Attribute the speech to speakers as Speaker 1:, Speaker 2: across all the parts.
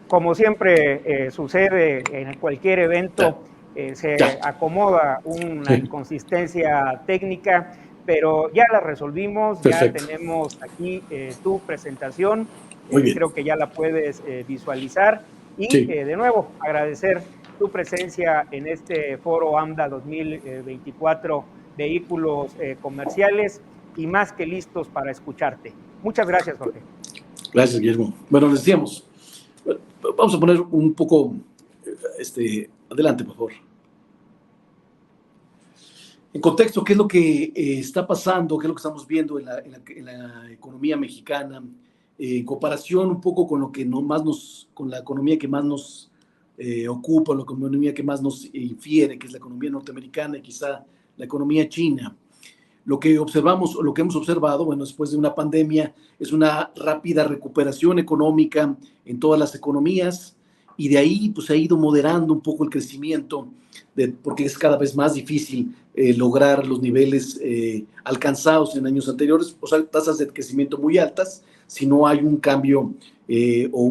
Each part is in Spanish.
Speaker 1: como siempre sucede en cualquier evento, se acomoda una inconsistencia técnica, pero ya la resolvimos, ya
Speaker 2: Perfecto.
Speaker 1: tenemos aquí tu presentación,
Speaker 2: Muy bien.
Speaker 1: creo que ya la puedes visualizar y
Speaker 2: Sí.
Speaker 1: de nuevo agradecer tu presencia en este foro AMDA 2024, vehículos comerciales y más que listos para escucharte. Muchas gracias, Jorge.
Speaker 2: Gracias, Guillermo. Bueno, les decíamos, vamos a poner un poco, adelante, por favor. En contexto, ¿qué es lo que está pasando? ¿Qué es lo que estamos viendo en la economía mexicana? En comparación un poco con lo que con la economía que más nos ocupa, la economía que más nos infiere, que es la economía norteamericana y quizá la economía china. Lo que observamos, o lo que hemos observado, bueno, después de una pandemia, es una rápida recuperación económica en todas las economías, y de ahí pues se ha ido moderando un poco el crecimiento, porque es cada vez más difícil lograr los niveles alcanzados en años anteriores, o sea, tasas de crecimiento muy altas, si no hay un cambio o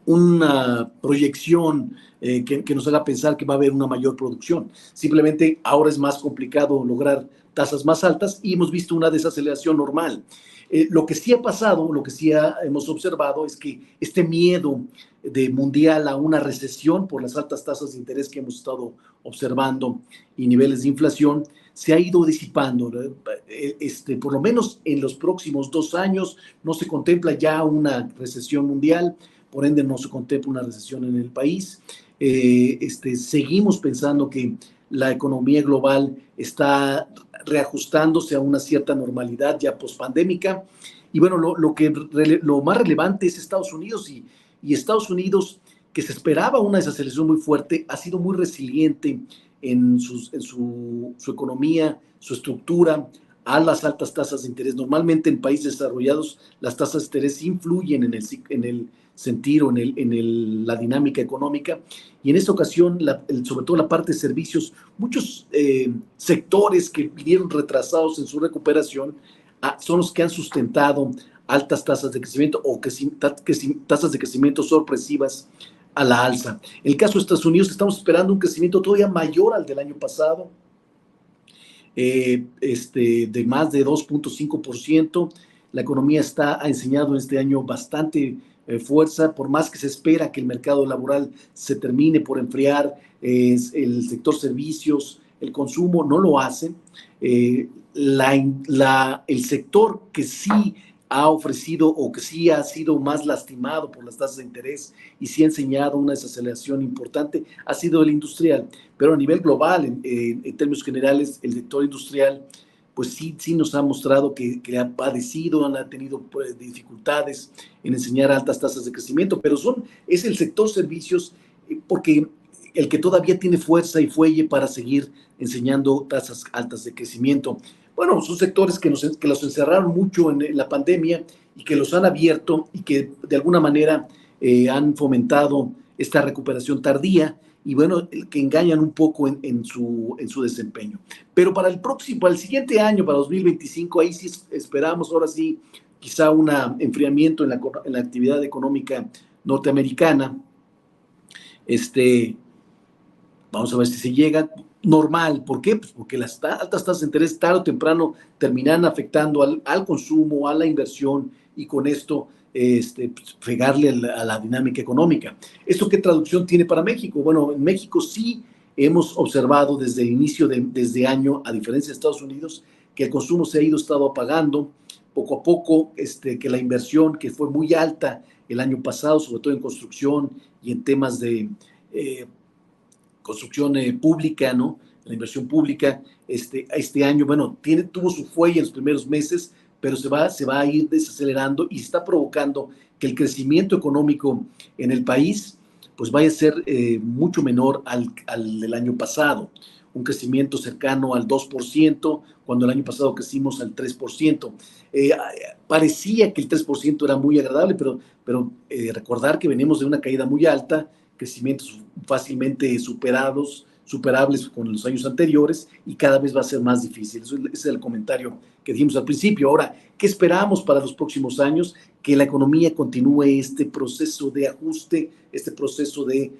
Speaker 2: una proyección que nos haga pensar que va a haber una mayor producción. Simplemente ahora es más complicado lograr tasas más altas y hemos visto una desaceleración normal. Lo que sí ha pasado, lo que sí hemos observado es que este miedo mundial a una recesión por las altas tasas de interés que hemos estado observando y niveles de inflación se ha ido disipando. Por lo menos en los próximos 2 años no se contempla ya una recesión mundial, por ende no se contempla una recesión en el país. Seguimos pensando que la economía global está reajustándose a una cierta normalidad ya pospandémica. Y bueno, lo más relevante es Estados Unidos, y Estados Unidos, que se esperaba una desaceleración muy fuerte, ha sido muy resiliente en su economía, su estructura, a las altas tasas de interés. Normalmente en países desarrollados las tasas de interés influyen en el sentir o en la dinámica económica, y en esta ocasión, sobre todo la parte de servicios, muchos sectores que vinieron retrasados en su recuperación son los que han sustentado altas tasas de crecimiento o tasas de crecimiento sorpresivas a la alza. En el caso de Estados Unidos, estamos esperando un crecimiento todavía mayor al del año pasado, de más de 2.5%. La economía ha enseñado en este año bastante fuerza, por más que se espera que el mercado laboral se termine por enfriar, el sector servicios, el consumo no lo hace. El sector que sí ha ofrecido o que sí ha sido más lastimado por las tasas de interés y sí ha enseñado una desaceleración importante ha sido el industrial. Pero a nivel global, en términos generales, el sector industrial pues sí nos ha mostrado que ha padecido, ha tenido dificultades en enseñar altas tasas de crecimiento, pero es el sector servicios porque el que todavía tiene fuerza y fuelle para seguir enseñando tasas altas de crecimiento. Bueno, son sectores que los encerraron mucho en la pandemia y que los han abierto y que de alguna manera han fomentado esta recuperación tardía y bueno, que engañan un poco en su desempeño. Pero para el siguiente año, para 2025, ahí sí esperamos, ahora sí, quizá un enfriamiento en la actividad económica norteamericana. Vamos a ver si se llega normal. ¿Por qué? Pues porque las altas tasas de interés tarde o temprano terminan afectando al consumo, a la inversión, y con esto fregarle a la dinámica económica. ¿Esto qué traducción tiene para México? Bueno, en México sí hemos observado desde el inicio desde año, a diferencia de Estados Unidos, que el consumo se ha estado apagando poco a poco, que la inversión que fue muy alta el año pasado, sobre todo en construcción y en temas de construcción pública, ¿no? La inversión pública, este año, bueno, tuvo su fuelle en los primeros meses, pero se va a ir desacelerando y está provocando que el crecimiento económico en el país pues vaya a ser mucho menor al del año pasado. Un crecimiento cercano al 2%, cuando el año pasado crecimos al 3%. Parecía que el 3% era muy agradable, pero recordar que venimos de una caída muy alta, crecimientos fácilmente superables con los años anteriores y cada vez va a ser más difícil. Ese es el comentario que dijimos al principio. Ahora, ¿qué esperamos para los próximos años? Que la economía continúe este proceso de ajuste, este proceso de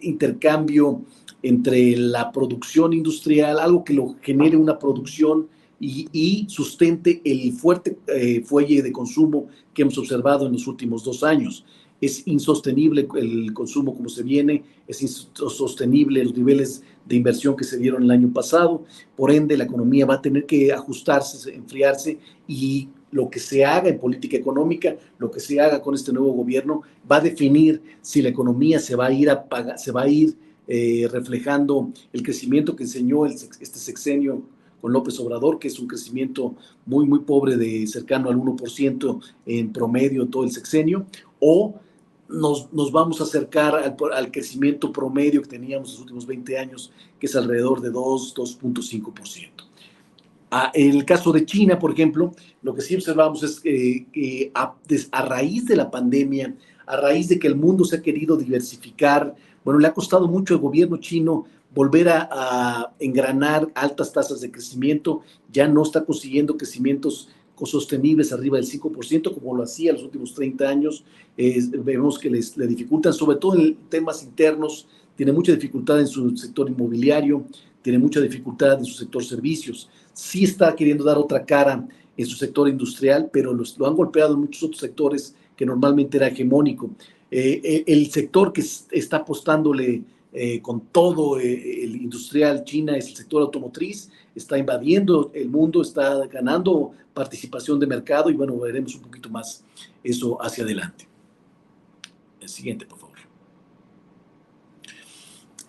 Speaker 2: intercambio entre la producción industrial, algo que lo genere una producción y sustente el fuerte fuelle de consumo que hemos observado en los últimos 2 años. Es insostenible el consumo como se viene, es insostenible los niveles de inversión que se dieron el año pasado, por ende la economía va a tener que ajustarse, enfriarse, y lo que se haga en política económica, lo que se haga con este nuevo gobierno, va a definir si la economía se va a ir reflejando el crecimiento que enseñó este sexenio con López Obrador, que es un crecimiento muy, muy pobre, de cercano al 1% en promedio todo el sexenio, o nos vamos a acercar al crecimiento promedio que teníamos los últimos 20 años, que es alrededor de 2.5%. En el caso de China, por ejemplo, lo que sí observamos es que a raíz de la pandemia, a raíz de que el mundo se ha querido diversificar, bueno, le ha costado mucho al gobierno chino volver a engranar altas tasas de crecimiento. Ya no está consiguiendo crecimientos sostenibles arriba del 5%, como lo hacía los últimos 30 años. Vemos que le dificultan, sobre todo en temas internos. Tiene mucha dificultad en su sector inmobiliario, tiene mucha dificultad en su sector servicios. Sí está queriendo dar otra cara en su sector industrial, pero lo han golpeado en muchos otros sectores que normalmente era hegemónico. El sector que está apostándole con todo el industrial China es el sector automotriz. Está invadiendo el mundo, está ganando participación de mercado, y bueno, veremos un poquito más eso hacia adelante. El siguiente, por favor.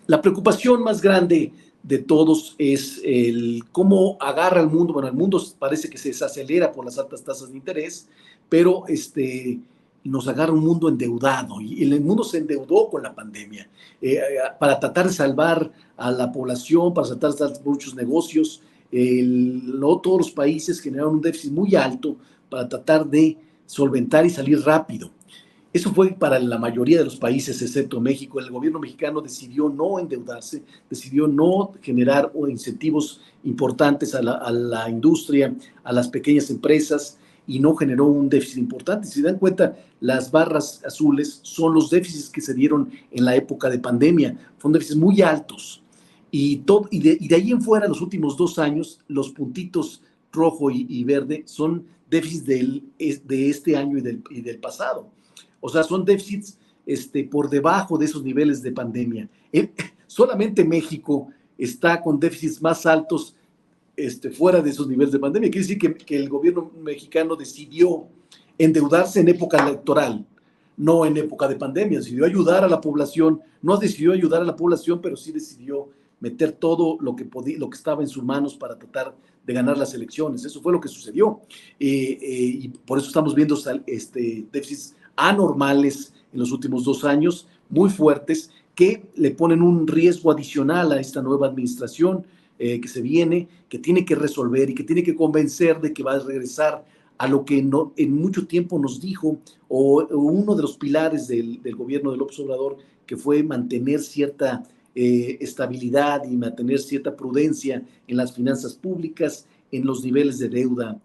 Speaker 2: La preocupación más grande de todos es el cómo agarra el mundo. Bueno, el mundo parece que se desacelera por las altas tasas de interés, pero nos agarra un mundo endeudado, y el mundo se endeudó con la pandemia para tratar de salvar a la población, para tratar de salvar muchos negocios. No todos los países generaron un déficit muy alto para tratar de solventar y salir rápido. Eso fue para la mayoría de los países, excepto México. El gobierno mexicano decidió no endeudarse, decidió no generar incentivos importantes a la industria, a las pequeñas empresas, y no generó un déficit importante. Si se dan cuenta, las barras azules son los déficits que se dieron en la época de pandemia. Fueron déficits muy altos. Y de ahí en fuera, los últimos 2 años, los puntitos rojo y verde son déficits de este año y del pasado. O sea, son déficits por debajo de esos niveles de pandemia. Solamente México está con déficits más altos fuera de esos niveles de pandemia. Quiere decir que el gobierno mexicano decidió endeudarse en época electoral, no en época de pandemia. Decidió ayudar a la población, no decidió ayudar a la población, pero sí decidió meter todo lo que estaba en sus manos para tratar de ganar las elecciones. Eso fue lo que sucedió. Y por eso estamos viendo déficits anormales en los últimos 2 años, muy fuertes, que le ponen un riesgo adicional a esta nueva administración que se viene, que tiene que resolver y que tiene que convencer de que va a regresar a lo que en mucho tiempo nos dijo, o uno de los pilares del gobierno de López Obrador, que fue mantener cierta estabilidad y mantener cierta prudencia en las finanzas públicas, en los niveles de deuda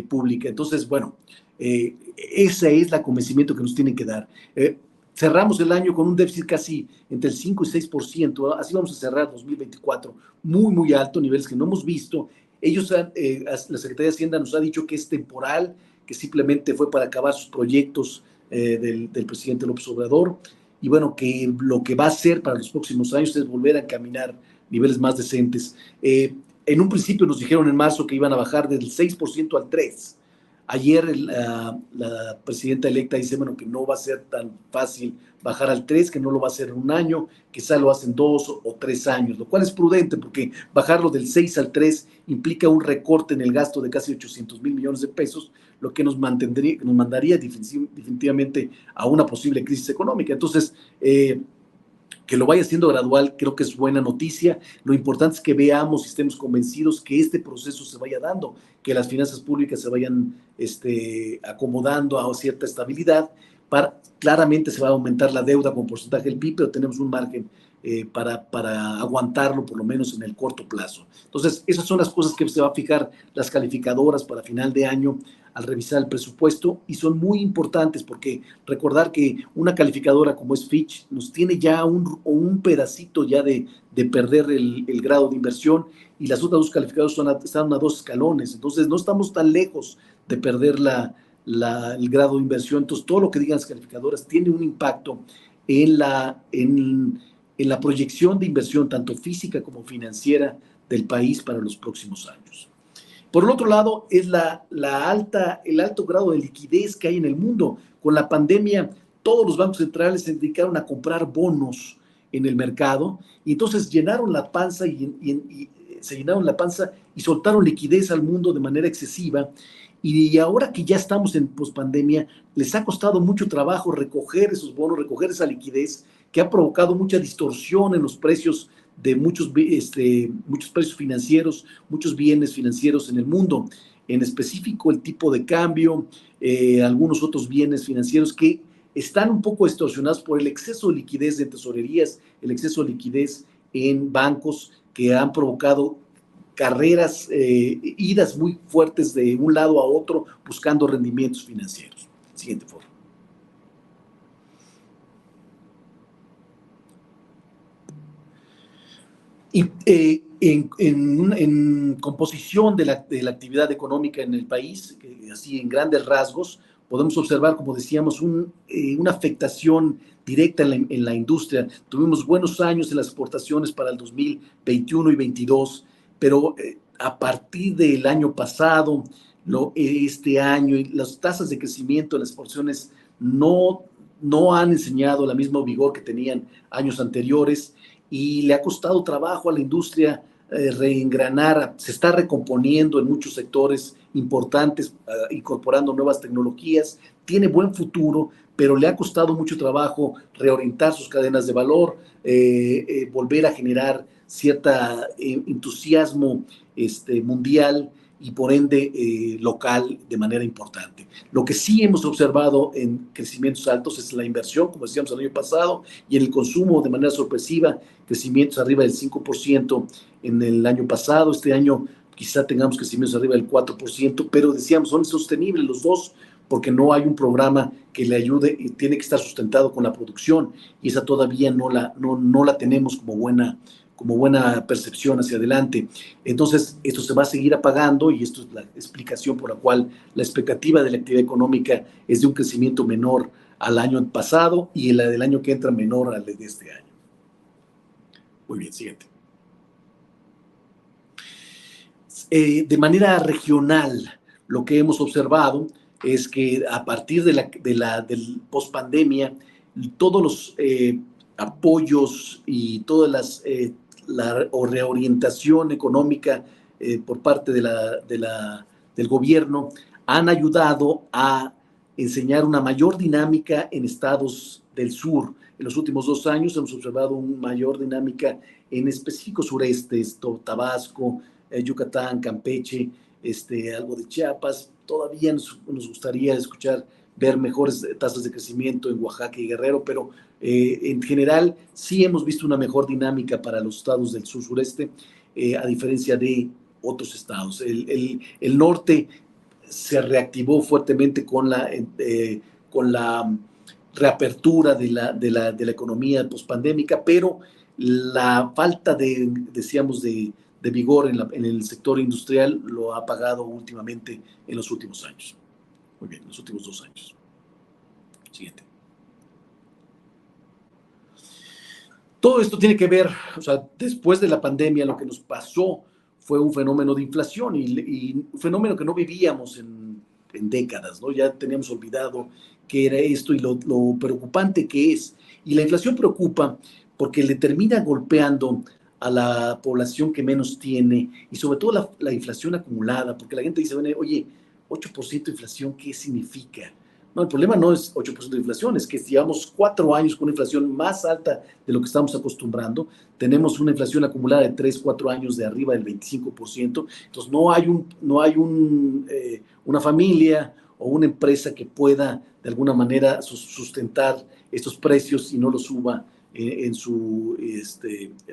Speaker 2: pública. Entonces, bueno, ese es el convencimiento que nos tienen que dar. Cerramos el año con un déficit casi entre el 5 y 6%, así vamos a cerrar 2024, muy, muy alto, niveles que no hemos visto. La Secretaría de Hacienda nos ha dicho que es temporal, que simplemente fue para acabar sus proyectos del presidente López Obrador, y bueno, que lo que va a hacer para los próximos años es volver a encaminar niveles más decentes. En un principio nos dijeron en marzo que iban a bajar del 6% al 3%. Ayer la presidenta electa dice, bueno, que no va a ser tan fácil bajar al 3%, que no lo va a hacer en un año, quizá lo hacen 2 o 3 años, lo cual es prudente, porque bajarlo del 6 al 3 implica un recorte en el gasto de casi 800,000 millones de pesos, lo que nos mandaría definitivamente a una posible crisis económica. Entonces, que lo vaya haciendo gradual, creo que es buena noticia. Lo importante es que veamos y estemos convencidos que este proceso se vaya dando, que las finanzas públicas se vayan acomodando a cierta estabilidad. Claramente se va a aumentar la deuda con porcentaje del PIB, pero tenemos un margen para aguantarlo por lo menos en el corto plazo. Entonces, esas son las cosas que se va a fijar las calificadoras para final de año al revisar el presupuesto, y son muy importantes porque recordar que una calificadora como es Fitch nos tiene ya un pedacito ya de perder el grado de inversión, y las otras dos calificadoras están a 2 escalones. Entonces no estamos tan lejos de perder el grado de inversión. Entonces todo lo que digan las calificadoras tiene un impacto en la proyección de inversión, tanto física como financiera, del país para los próximos años. Por el otro lado, es el alto grado de liquidez que hay en el mundo. Con la pandemia, todos los bancos centrales se dedicaron a comprar bonos en el mercado, y entonces llenaron la panza se llenaron la panza y soltaron liquidez al mundo de manera excesiva. Y ahora que ya estamos en pospandemia, les ha costado mucho trabajo recoger esos bonos, recoger esa liquidez, que ha provocado mucha distorsión en los precios de muchos precios financieros, muchos bienes financieros en el mundo, en específico el tipo de cambio, algunos otros bienes financieros que están un poco distorsionados por el exceso de liquidez de tesorerías, el exceso de liquidez en bancos, que han provocado carreras, idas muy fuertes de un lado a otro buscando rendimientos financieros. Siguiente foto. Y en composición de la actividad económica en el país, así en grandes rasgos, podemos observar, como decíamos, una afectación directa en la industria. Tuvimos buenos años en las exportaciones para el 2021 y 2022, pero a partir del año pasado, este año, las tasas de crecimiento de las exportaciones no han enseñado la misma vigor que tenían años anteriores, y le ha costado trabajo a la industria reengranar. Se está recomponiendo en muchos sectores importantes, incorporando nuevas tecnologías. Tiene buen futuro, pero le ha costado mucho trabajo reorientar sus cadenas de valor, volver a generar cierto entusiasmo mundial y por ende local de manera importante. Lo que sí hemos observado en crecimientos altos es la inversión, como decíamos el año pasado, y en el consumo de manera sorpresiva, crecimientos arriba del 5% en el año pasado. Este año quizá tengamos crecimientos arriba del 4%, pero decíamos, son insostenibles los dos, porque no hay un programa que le ayude y tiene que estar sustentado con la producción, y esa todavía no la tenemos como buena percepción hacia adelante. Entonces, esto se va a seguir apagando, y esto es la explicación por la cual la expectativa de la actividad económica es de un crecimiento menor al año pasado, y la del año que entra menor al de este año. Muy bien, siguiente. De manera regional, lo que hemos observado es que a partir del post-pandemia, todos los apoyos y todas la reorientación económica por parte del gobierno han ayudado a enseñar una mayor dinámica en estados del sur. En los últimos 2 años hemos observado una mayor dinámica en específico sureste, Tabasco, Yucatán, Campeche, algo de Chiapas. Todavía nos gustaría ver mejores tasas de crecimiento en Oaxaca y Guerrero, pero en general sí hemos visto una mejor dinámica para los estados del sur-sureste, a diferencia de otros estados. El norte se reactivó fuertemente con la reapertura de la economía pospandémica, pero la falta decíamos, de vigor en el sector industrial lo ha pagado últimamente en los últimos años. Muy bien, en los últimos 2 años. Siguiente. Todo esto tiene que ver, o sea, después de la pandemia lo que nos pasó fue un fenómeno de inflación, y un fenómeno que no vivíamos en décadas, ¿no? Ya teníamos olvidado qué era esto y lo preocupante que es. Y la inflación preocupa porque le termina golpeando a la población que menos tiene, y sobre todo la inflación acumulada, porque la gente dice, oye, 8% de inflación, ¿qué significa? No, el problema no es 8% de inflación, es que llevamos 4 años con una inflación más alta de lo que estamos acostumbrando. Tenemos una inflación acumulada de 3, 4 años de arriba del 25%. Entonces no hay una familia o una empresa que pueda de alguna manera sustentar estos precios y no los suba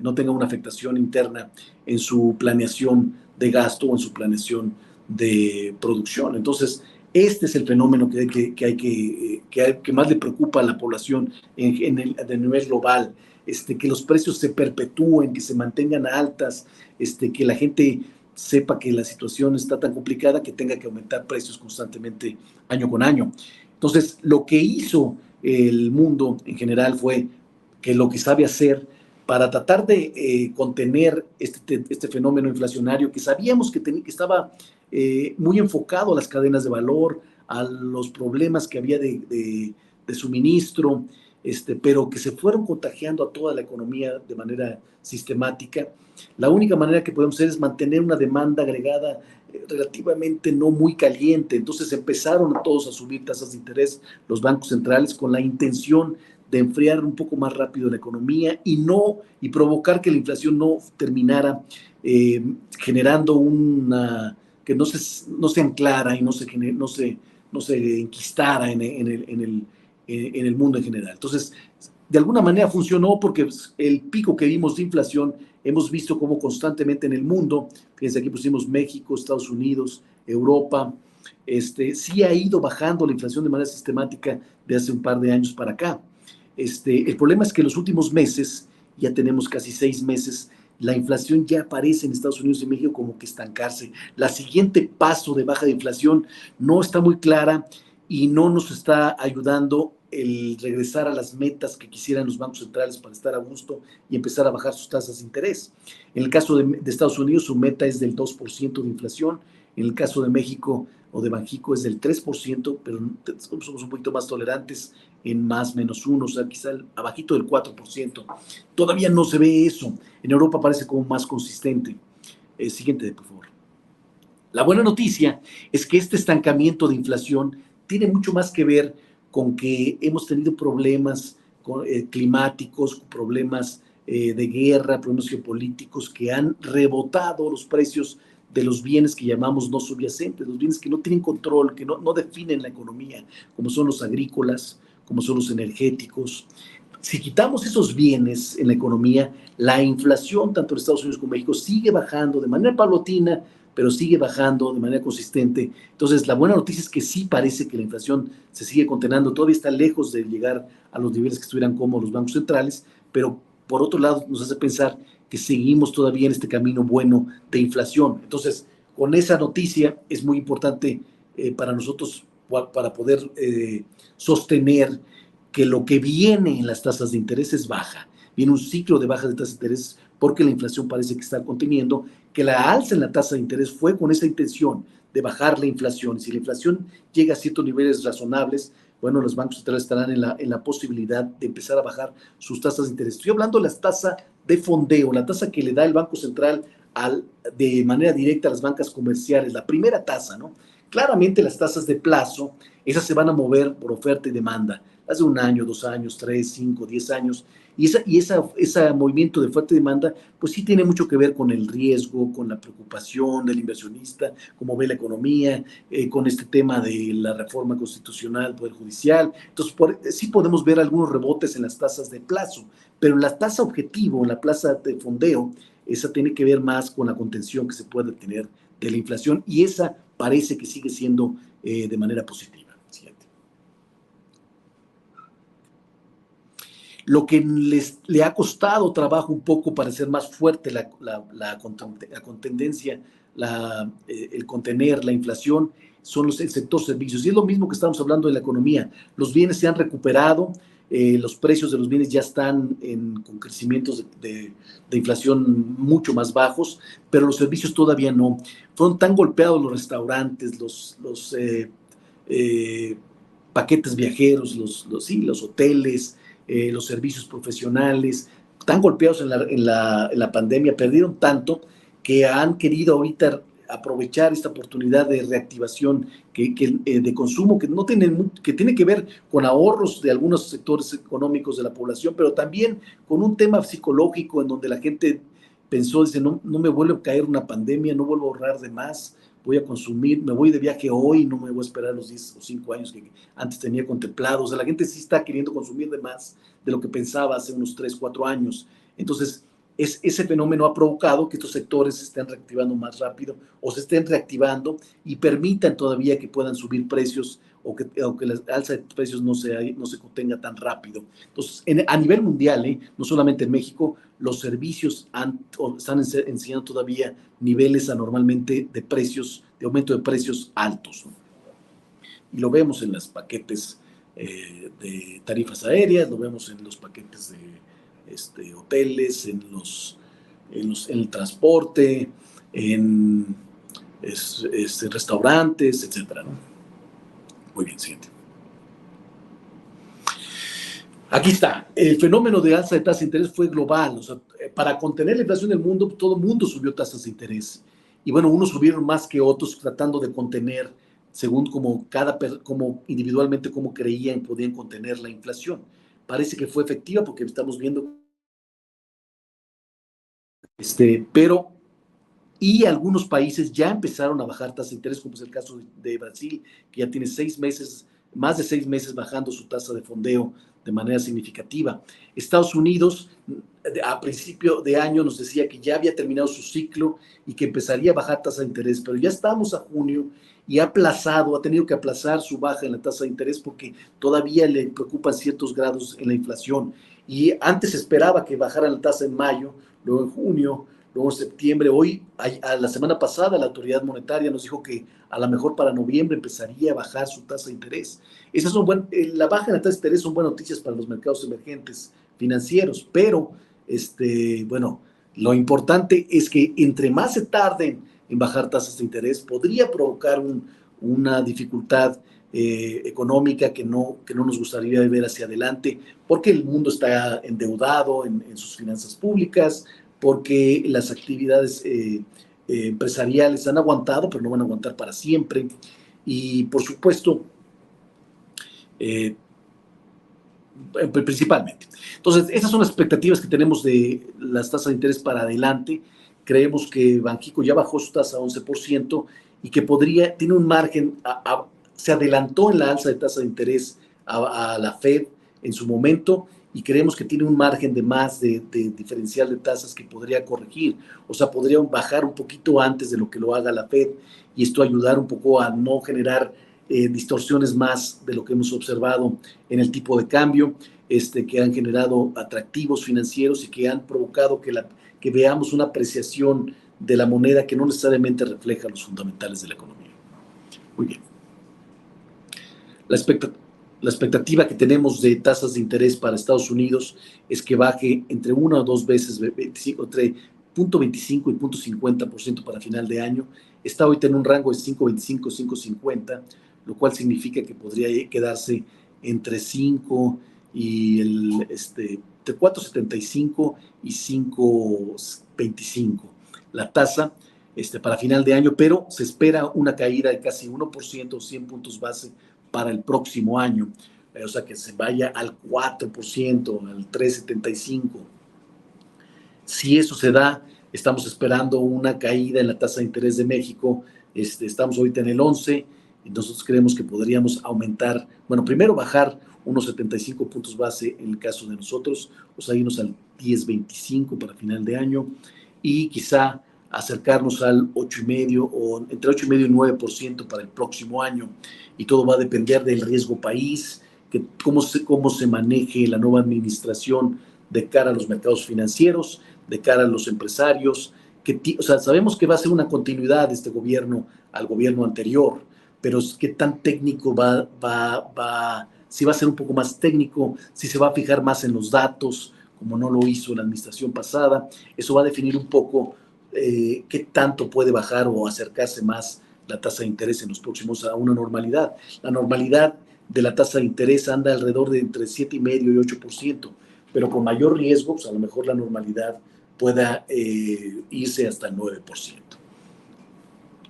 Speaker 2: no tenga una afectación interna en su planeación de gasto o en su planeación de producción. Entonces, este es el fenómeno que más le preocupa a la población de nivel global, que los precios se perpetúen, que se mantengan altas, que la gente sepa que la situación está tan complicada que tenga que aumentar precios constantemente año con año. Entonces, lo que hizo el mundo en general fue que lo que sabe hacer para tratar de contener este fenómeno inflacionario que sabíamos que estaba muy enfocado a las cadenas de valor, a los problemas que había de suministro, pero que se fueron contagiando a toda la economía de manera sistemática. La única manera que podemos hacer es mantener una demanda agregada relativamente no muy caliente. Entonces empezaron todos a subir tasas de interés los bancos centrales con la intención de enfriar un poco más rápido la economía y provocar que la inflación no terminara generando que no se anclara y no se enquistara en el mundo en general. Entonces, de alguna manera funcionó porque el pico que vimos de inflación hemos visto cómo constantemente en el mundo, fíjense aquí pusimos México, Estados Unidos, Europa, sí ha ido bajando la inflación de manera sistemática de hace un par de años para acá. El problema es que en los últimos meses, ya tenemos casi 6 meses, la inflación ya aparece en Estados Unidos y México como que estancarse. La siguiente paso de baja de inflación no está muy clara y no nos está ayudando el regresar a las metas que quisieran los bancos centrales para estar a gusto y empezar a bajar sus tasas de interés. En el caso de Estados Unidos, su meta es del 2% de inflación. En el caso de México o de Banxico es del 3%, pero somos un poquito más tolerantes en más menos 1, o sea, quizá abajito del 4%. Todavía no se ve eso. En Europa parece como más consistente. Siguiente, por favor. La buena noticia es que este estancamiento de inflación tiene mucho más que ver con que hemos tenido problemas climáticos, problemas de guerra, problemas geopolíticos que han rebotado los precios de los bienes que llamamos no subyacentes, los bienes que no tienen control, que no definen la economía, como son los agrícolas, como son los energéticos. Si quitamos esos bienes en la economía, la inflación, tanto en Estados Unidos como en México, sigue bajando de manera paulatina, pero sigue bajando de manera consistente. Entonces, la buena noticia es que sí parece que la inflación se sigue contenando, todavía está lejos de llegar a los niveles que estuvieran cómodos los bancos centrales, pero por otro lado nos hace pensar que seguimos todavía en este camino bueno de inflación. Entonces, con esa noticia es muy importante para nosotros para poder sostener que lo que viene en las tasas de interés es baja. Viene un ciclo de baja de tasas de interés porque la inflación parece que está conteniendo, que la alza en la tasa de interés fue con esa intención de bajar la inflación. Si la inflación llega a ciertos niveles razonables, bueno, los bancos centrales estarán en la posibilidad de empezar a bajar sus tasas de interés. Estoy hablando de las tasas de fondeo, la tasa que le da el Banco Central de manera directa a las bancas comerciales, la primera tasa, ¿no? Claramente las tasas de plazo, esas se van a mover por oferta y demanda, las de 1 año, 2 años, 3, 5, 10 años, y ese movimiento de oferta y demanda, pues sí tiene mucho que ver con el riesgo, con la preocupación del inversionista, cómo ve la economía, con este tema de la reforma constitucional, poder judicial. Entonces, sí podemos ver algunos rebotes en las tasas de plazo, pero en la tasa objetivo, en la tasa de fondeo, esa tiene que ver más con la contención que se puede tener de la inflación, y esa parece que sigue siendo de manera positiva. Siguiente. Lo que le ha costado trabajo un poco para hacer más fuerte la contendencia, el contener la inflación, son el sector servicios. Y es lo mismo que estamos hablando de la economía. Los bienes se han recuperado, los precios de los bienes ya están con crecimientos de inflación mucho más bajos, pero los servicios todavía no. Fueron tan golpeados los restaurantes, los paquetes viajeros, los hoteles, los servicios profesionales, tan golpeados en la pandemia, perdieron tanto que han querido ahorita aprovechar esta oportunidad de reactivación de consumo que tiene que ver con ahorros de algunos sectores económicos de la población, pero también con un tema psicológico en donde la gente pensó, dice, no me vuelve a caer una pandemia, no vuelvo a ahorrar de más, voy a consumir, me voy de viaje hoy, no me voy a esperar los 10 o 5 años que antes tenía contemplados. O sea, la gente sí está queriendo consumir de más de lo que pensaba hace unos 3, 4 años. Entonces, ese fenómeno ha provocado que estos sectores se estén reactivando más rápido o se estén reactivando y permitan todavía que puedan subir precios o que la alza de precios no se contenga tan rápido. Entonces, a nivel mundial, no solamente en México, los servicios están enseñando todavía niveles anormalmente de precios, de aumento de precios altos, ¿no? Y lo vemos en los paquetes de tarifas aéreas, lo vemos en los paquetes de hoteles, en el transporte, en restaurantes, etcétera, ¿no? Muy bien, siguiente. Aquí está. El fenómeno de alza de tasa de interés fue global. O sea, para contener la inflación del mundo, todo el mundo subió tasas de interés. Y bueno, unos subieron más que otros tratando de contener, según como individualmente cómo creían podían contener la inflación. Parece que fue efectiva porque estamos viendo, pero y algunos países ya empezaron a bajar tasas de interés, como es el caso de Brasil, que ya tiene más de 6 meses bajando su tasa de fondeo de manera significativa. Estados Unidos, a principio de año, nos decía que ya había terminado su ciclo y que empezaría a bajar tasa de interés, pero ya estamos a junio y ha tenido que aplazar su baja en la tasa de interés porque todavía le preocupan ciertos grados en la inflación. Y antes esperaba que bajara la tasa en mayo, luego en junio, luego en septiembre. La semana pasada, la autoridad monetaria nos dijo que a lo mejor para noviembre empezaría a bajar su tasa de interés. La baja en la tasa de interés son buenas noticias para los mercados emergentes financieros, pero bueno, lo importante es que entre más se tarden en bajar tasas de interés, podría provocar una dificultad económica que no nos gustaría ver hacia adelante, porque el mundo está endeudado en sus finanzas públicas, porque las actividades empresariales han aguantado, pero no van a aguantar para siempre. Y por supuesto, principalmente. Entonces, esas son las expectativas que tenemos de las tasas de interés para adelante. Creemos que Banxico ya bajó su tasa a 11% y que tiene un margen, se adelantó en la alza de tasa de interés a la Fed en su momento y creemos que tiene un margen de más de diferencial de tasas que podría corregir. O sea, podría bajar un poquito antes de lo que lo haga la Fed y esto ayudar un poco a no generar distorsiones más de lo que hemos observado en el tipo de cambio, que han generado atractivos financieros y que han provocado que veamos una apreciación de la moneda que no necesariamente refleja los fundamentales de la economía. Muy bien. La expectativa que tenemos de tasas de interés para Estados Unidos es que baje entre 1 o 2 veces, entre 0.25 y 0.50% para final de año. Está ahorita en un rango de 5.25, 5.50, lo cual significa que podría quedarse entre 5 y entre 4.75 y 5.25 la tasa para final de año, pero se espera una caída de casi 1%, 100 puntos base para el próximo año, o sea que se vaya al 4%, al 3.75. Si eso se da, estamos esperando una caída en la tasa de interés de México. Estamos ahorita en el 11 y nosotros creemos que podríamos aumentar, bueno, primero bajar unos 75 puntos base en el caso de nosotros, o sea, irnos al 10.25 para final de año y quizá acercarnos al 8.5 o entre 8.5 y 9% para el próximo año. Y todo va a depender del riesgo país, cómo se maneje la nueva administración de cara a los mercados financieros, de cara a los empresarios. O sea, sabemos que va a ser una continuidad de este gobierno al gobierno anterior, pero qué tan técnico si va a ser un poco más técnico, si se va a fijar más en los datos, como no lo hizo la administración pasada. Eso va a definir un poco qué tanto puede bajar o acercarse más la tasa de interés en los próximos a una normalidad. La normalidad de la tasa de interés anda alrededor de entre 7.5 y 8%, pero con mayor riesgo, pues a lo mejor la normalidad pueda irse hasta el 9%.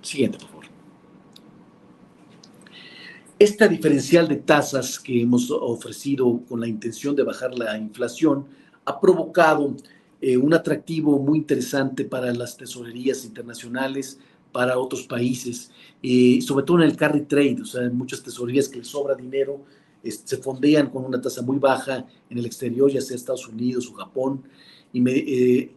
Speaker 2: Siguiente, por favor. Esta diferencial de tasas que hemos ofrecido con la intención de bajar la inflación ha provocado un atractivo muy interesante para las tesorerías internacionales, para otros países, sobre todo en el carry trade, o sea, en muchas tesorerías que les sobra dinero, se fondean con una tasa muy baja en el exterior, ya sea Estados Unidos o Japón, y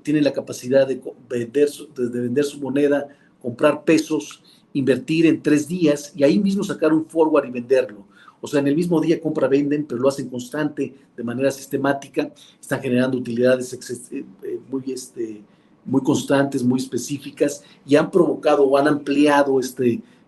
Speaker 2: tienen la capacidad de vender su moneda, comprar pesos, invertir en 3 días y ahí mismo sacar un forward y venderlo. O sea, en el mismo día compra-venden, pero lo hacen constante, de manera sistemática, están generando utilidades muy constantes, muy específicas, y han provocado o han ampliado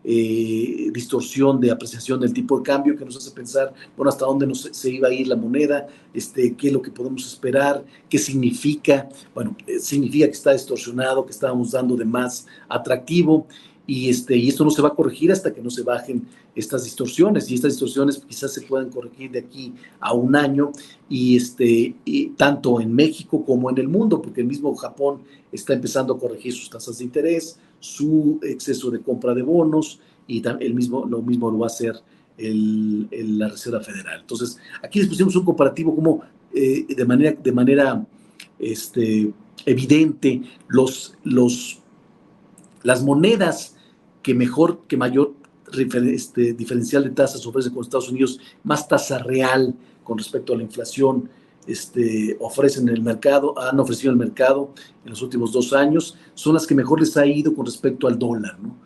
Speaker 2: distorsión de apreciación del tipo de cambio que nos hace pensar, bueno, hasta dónde se iba a ir la moneda, qué es lo que podemos esperar, qué significa. Bueno, significa que está distorsionado, que estábamos dando de más atractivo, y esto no se va a corregir hasta que no se bajen estas distorsiones, y estas distorsiones quizás se puedan corregir de aquí a un año, y tanto en México como en el mundo, porque el mismo Japón está empezando a corregir sus tasas de interés, su exceso de compra de bonos, y lo mismo lo va a hacer la Reserva Federal. Entonces, aquí les pusimos un comparativo como de manera evidente las monedas que mayor diferencial de tasas ofrece con Estados Unidos, más tasa real con respecto a la inflación, ofrecen el mercado, han ofrecido el mercado en los últimos 2 años, son las que mejor les ha ido con respecto al dólar, ¿no?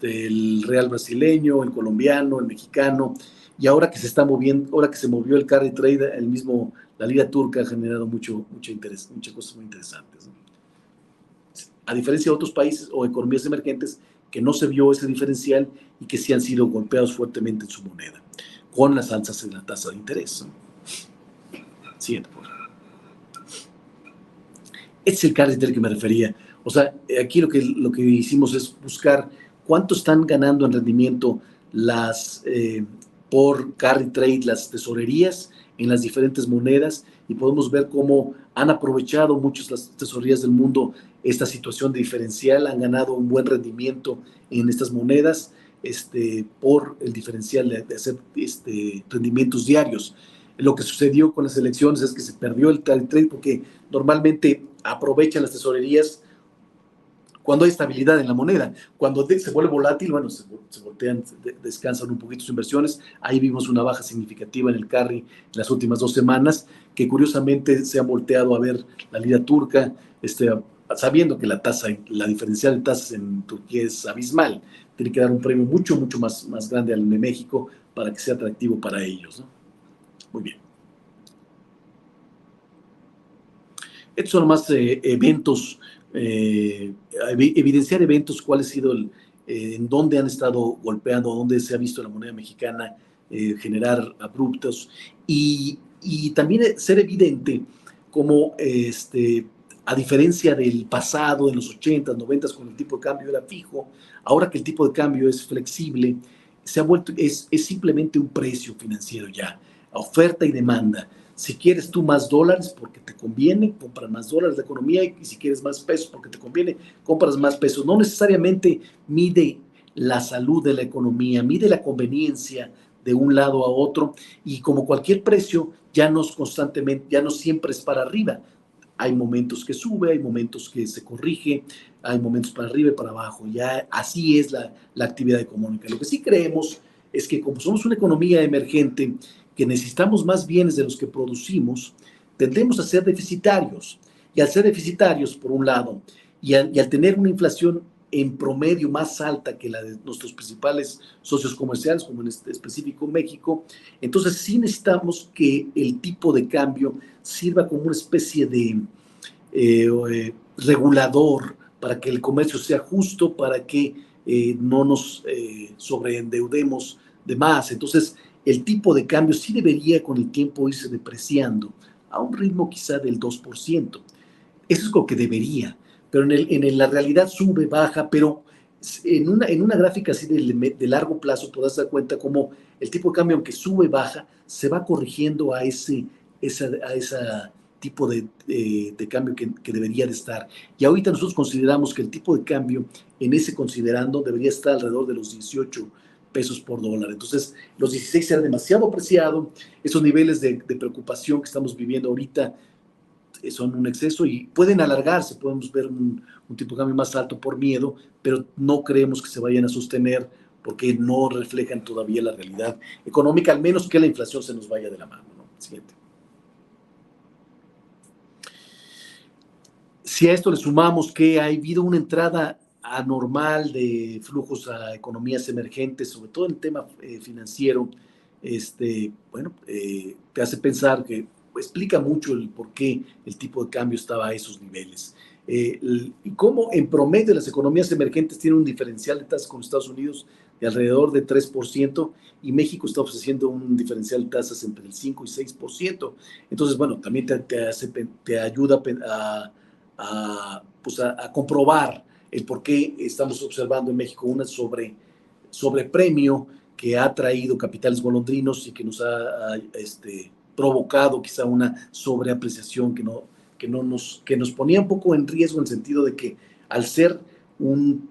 Speaker 2: El real brasileño, el colombiano, el mexicano, y ahora que se movió el carry trade, la lira turca ha generado mucho interés, muchas cosas muy interesantes, ¿no? A diferencia de otros países o economías emergentes que no se vio ese diferencial y que sí han sido golpeados fuertemente en su moneda, con las alzas en la tasa de interés, ¿no? Siguiente, por favor. Este es el carry trade que me refería. O sea, aquí lo que hicimos es buscar cuánto están ganando en rendimiento por carry trade las tesorerías en las diferentes monedas, y podemos ver cómo han aprovechado muchas las tesorerías del mundo esta situación de diferencial, han ganado un buen rendimiento en estas monedas por el diferencial de hacer rendimientos diarios. Lo que sucedió con las elecciones es que se perdió el carry trade porque normalmente aprovechan las tesorerías cuando hay estabilidad en la moneda. Cuando se vuelve volátil, bueno, se voltean, descansan un poquito sus inversiones. Ahí vimos una baja significativa en el carry en las últimas 2 semanas, que curiosamente se han volteado a ver la lira turca, sabiendo que la diferencial de tasas en Turquía es abismal. Tiene que dar un premio mucho más grande al de México para que sea atractivo para ellos, ¿no? Muy bien. Estos son más eventos, evidenciar eventos, cuál ha sido en dónde han estado golpeando, dónde se ha visto la moneda mexicana generar abruptos, y también ser evidente cómo, a diferencia del pasado, en los 80s, 90s, cuando el tipo de cambio era fijo, ahora que el tipo de cambio es flexible, es simplemente un precio financiero ya, oferta y demanda. Si quieres tú más dólares porque te conviene, compras más dólares de economía, y si quieres más pesos porque te conviene, compras más pesos. No necesariamente mide la salud de la economía, mide la conveniencia de un lado a otro, y como cualquier precio, ya no siempre es para arriba. Hay momentos que sube, hay momentos que se corrige, hay momentos para arriba y para abajo. Ya así es la actividad económica. Lo que sí creemos es que como somos una economía emergente, que necesitamos más bienes de los que producimos, tendemos a ser deficitarios. Y al ser deficitarios, por un lado, y al tener una inflación en promedio más alta que la de nuestros principales socios comerciales, como en este específico México, entonces sí necesitamos que el tipo de cambio sirva como una especie de regulador para que el comercio sea justo, para que no nos sobreendeudemos de más. Entonces, el tipo de cambio sí debería con el tiempo irse depreciando a un ritmo quizá del 2%. Eso es lo que debería, pero en la realidad sube, baja, pero en una gráfica así de largo plazo podrás dar cuenta cómo el tipo de cambio, aunque sube, baja, se va corrigiendo a ese tipo de cambio que debería de estar. Y ahorita nosotros consideramos que el tipo de cambio en ese considerando debería estar alrededor de los 18 pesos por dólar. Entonces, los 16 se han demasiado apreciado. Esos niveles de preocupación que estamos viviendo ahorita son un exceso y pueden alargarse, podemos ver un tipo de cambio más alto por miedo, pero no creemos que se vayan a sostener porque no reflejan todavía la realidad económica, al menos que la inflación se nos vaya de la mano, ¿no? Siguiente. Si a esto le sumamos que ha habido una entrada anormal de flujos a economías emergentes, sobre todo en el tema financiero, bueno, te hace pensar que explica mucho el por qué el tipo de cambio estaba a esos niveles. Y cómo en promedio las economías emergentes tienen un diferencial de tasas con Estados Unidos de alrededor de 3% y México está ofreciendo un diferencial de tasas entre el 5 y 6%. Entonces, bueno, también te ayuda pues a comprobar el por qué estamos observando en México una sobrepremio que ha traído capitales golondrinos y que nos ha provocado quizá una sobreapreciación que nos ponía un poco en riesgo en el sentido de que al ser un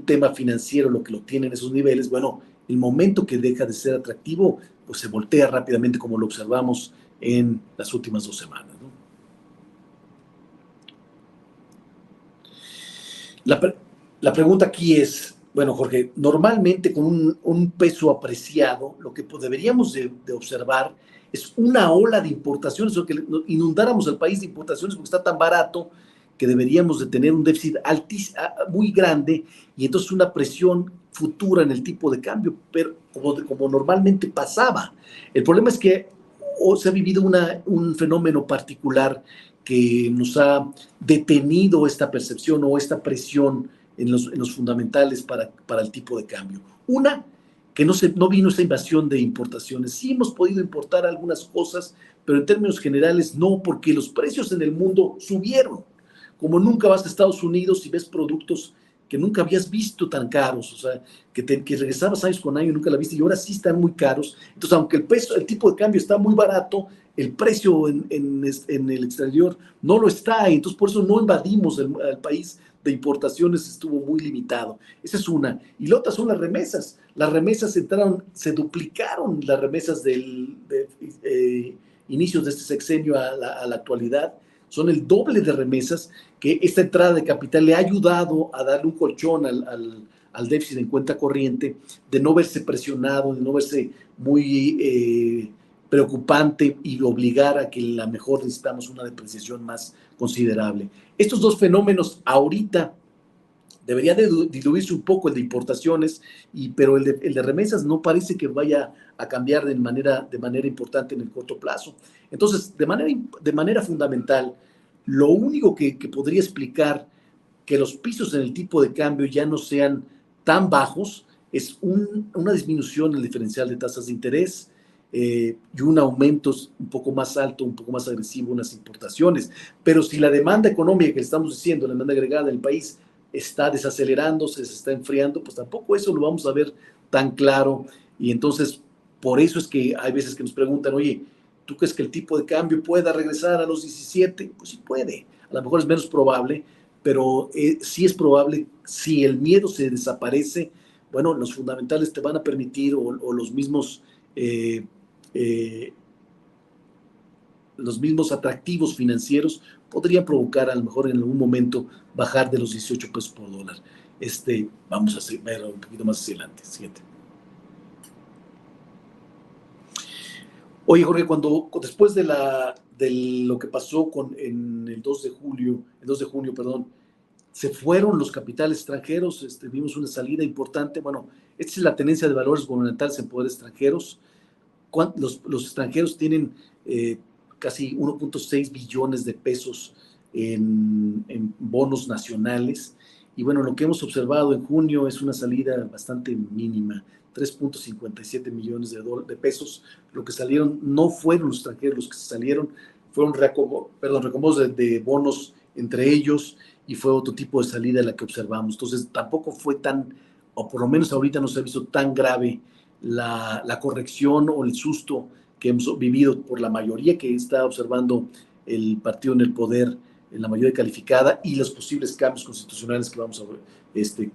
Speaker 2: tema financiero lo que lo tiene en esos niveles, bueno, el momento que deja de ser atractivo, pues se voltea rápidamente como lo observamos en las últimas 2 semanas, ¿no? La pregunta aquí es, bueno, Jorge, normalmente con un peso apreciado, lo que deberíamos de observar es una ola de importaciones, o que inundáramos el país de importaciones porque está tan barato que deberíamos de tener un déficit muy grande y entonces una presión futura en el tipo de cambio, pero como normalmente pasaba. El problema es que se ha vivido un fenómeno particular que nos ha detenido esta percepción o esta presión en los fundamentales para el tipo de cambio. Una, que no vino esta invasión de importaciones. Sí hemos podido importar algunas cosas, pero en términos generales no, porque los precios en el mundo subieron. Como nunca vas a Estados Unidos y ves productos que nunca habías visto tan caros, o sea, que regresabas años con años y nunca la viste y ahora sí están muy caros. Entonces, aunque el tipo de cambio está muy barato, el precio en el exterior no lo está, y entonces por eso no invadimos el país de importaciones, estuvo muy limitado. Esa es una. Y la otra son las remesas. Las remesas se duplicaron las remesas inicios de este sexenio a la actualidad. Son el doble de remesas, que esta entrada de capital le ha ayudado a darle un colchón al déficit en cuenta corriente, de no verse presionado, de no verse muy preocupante y obligar a que a lo mejor necesitamos una depreciación más considerable. Estos dos fenómenos ahorita debería de diluirse un poco el de importaciones, pero el de remesas no parece que vaya a cambiar de manera importante en el corto plazo. Entonces, de manera fundamental, lo único que podría explicar que los pisos en el tipo de cambio ya no sean tan bajos es una disminución en el diferencial de tasas de interés y un aumento un poco más alto, un poco más agresivo en las importaciones. Pero si la demanda económica que le estamos diciendo, la demanda agregada del país, está desacelerándose, se está enfriando, pues tampoco eso lo vamos a ver tan claro. Y entonces, por eso es que hay veces que nos preguntan, oye, ¿tú crees que el tipo de cambio pueda regresar a los 17? Pues sí puede, a lo mejor es menos probable, pero sí es probable, si el miedo se desaparece, bueno, los fundamentales te van a permitir, o los mismos atractivos financieros podrían provocar a lo mejor en algún momento bajar de los 18 pesos por dólar. Vamos a ver un poquito más hacia adelante. Siguiente. Oye, Jorge, después de lo que pasó en el 2 de junio, perdón, se fueron los capitales extranjeros, vimos una salida importante. Bueno, esta es la tenencia de valores gubernamentales en poder extranjeros. Los extranjeros tienen casi 1.6 billones de pesos en bonos nacionales. Y bueno, lo que hemos observado en junio es una salida bastante mínima, 3.57 millones de pesos. Lo que salieron no fueron los extranjeros, los que salieron fueron reacomodos de bonos entre ellos, y fue otro tipo de salida la que observamos. Entonces tampoco fue o por lo menos ahorita no se ha visto tan grave la corrección o el susto que hemos vivido por la mayoría que está observando el partido en el poder, en la mayoría calificada, y los posibles cambios constitucionales que vamos a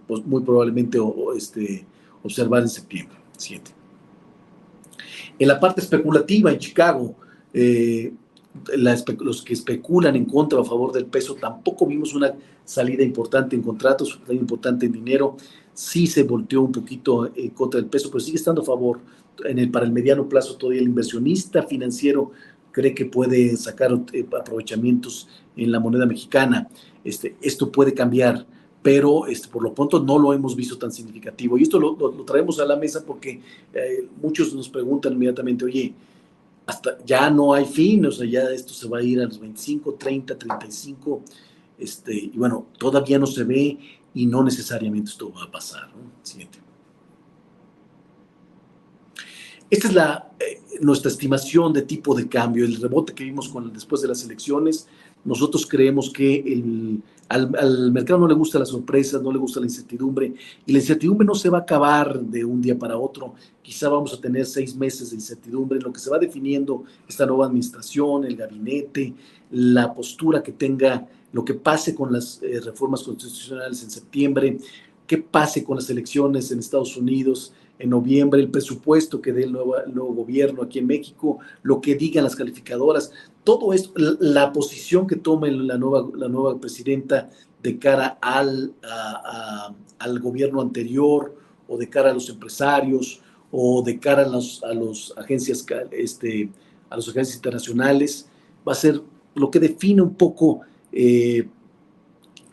Speaker 2: pues muy probablemente observar en septiembre 7. En la parte especulativa en Chicago, los que especulan en contra o a favor del peso, tampoco vimos una salida importante en contratos, una salida importante en dinero. Sí se volteó un poquito en contra del peso, pero sigue estando a favor. Para el mediano plazo todavía el inversionista financiero cree que puede sacar aprovechamientos en la moneda mexicana. Esto puede cambiar, pero por lo pronto no lo hemos visto tan significativo. Y esto lo traemos a la mesa porque muchos nos preguntan inmediatamente, oye, hasta ya no hay fin, o sea, ya esto se va a ir a los 25, 30, 35, y bueno, todavía no se ve y no necesariamente esto va a pasar, ¿no? Siguiente. Esta es nuestra estimación de tipo de cambio, el rebote que vimos después de las elecciones. Nosotros creemos que al mercado no le gusta la sorpresa, no le gusta la incertidumbre, y la incertidumbre no se va a acabar de un día para otro. Quizá vamos a tener 6 meses de incertidumbre en lo que se va definiendo esta nueva administración, el gabinete, la postura que tenga, lo que pase con las reformas constitucionales en septiembre, qué pase con las elecciones en Estados Unidos en noviembre, el presupuesto que dé el nuevo gobierno aquí en México, lo que digan las calificadoras, todo esto, la posición que tome la nueva presidenta de cara al gobierno anterior, o de cara a los empresarios, o de cara a las agencias internacionales, va a ser lo que define un poco